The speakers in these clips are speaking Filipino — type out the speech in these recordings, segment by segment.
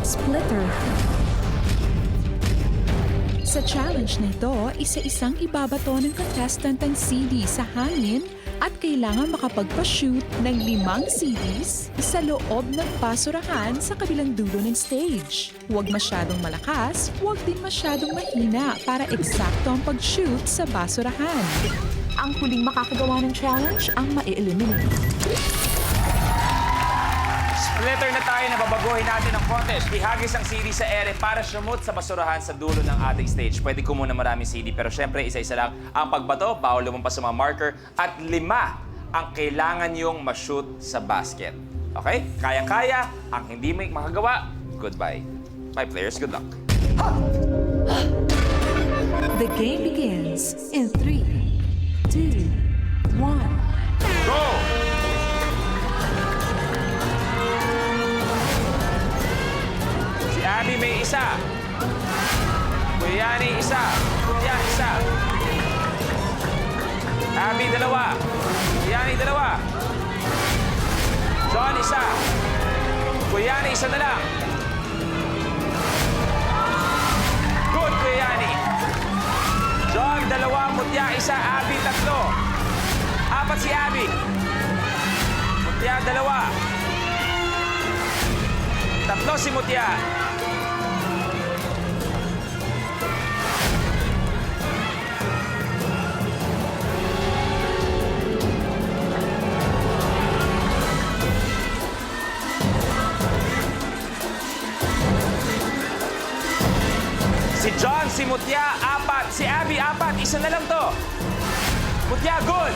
Splitter. Sa challenge na ito, isa-isang ibabato ng contestant ang CD sa hangin at kailangan makapagpa-shoot ng 5 CDs sa loob ng basurahan sa kabilang dulo ng stage. Huwag masyadong malakas, huwag din masyadong mahina para eksakto ang pag-shoot sa basurahan. Ang huling makakagawa ng challenge ang ma-eliminate. Splitter na tayo na babaguhin natin ang contest. Ihagis ang CD sa ere para sumut sa basurahan sa dulo ng ating stage. Pwede ko muna maraming CD, pero syempre isa-isa lang ang pagbato, bawal lumampas sa mga marker, at 5 ang kailangan yung ma-shoot sa basket. Okay? Kayang-kaya, ang hindi may makagawa, goodbye. My players, good luck. The game begins in 3, 2, 1. Go! Si Abby may isa. Kuya Yani isa. Kuya isa. Abby dalawa. Kuya Yani dalawa. John isa. Kuya Yani isa na lang. Good, Kuya Yani. John dalawa. Mutya isa. Abby tatlo. 4 si Abby. Mutya dalawa. 3 si Mutya. Si John, si Mutya, 4. Si Abby, 4. Isa na lang to. Mutya, good.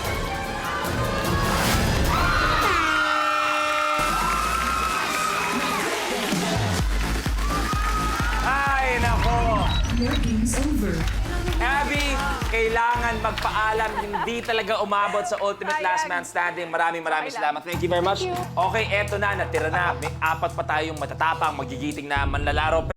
Ay, nako. Your game's over. Abby, kailangan magpaalam. Hindi talaga umabot sa Ultimate Last Man Standing. Maraming salamat. Thank you very much. Okay, eto na. Natira na. May 4 pa tayong matatapang, magigiting na manlalaro.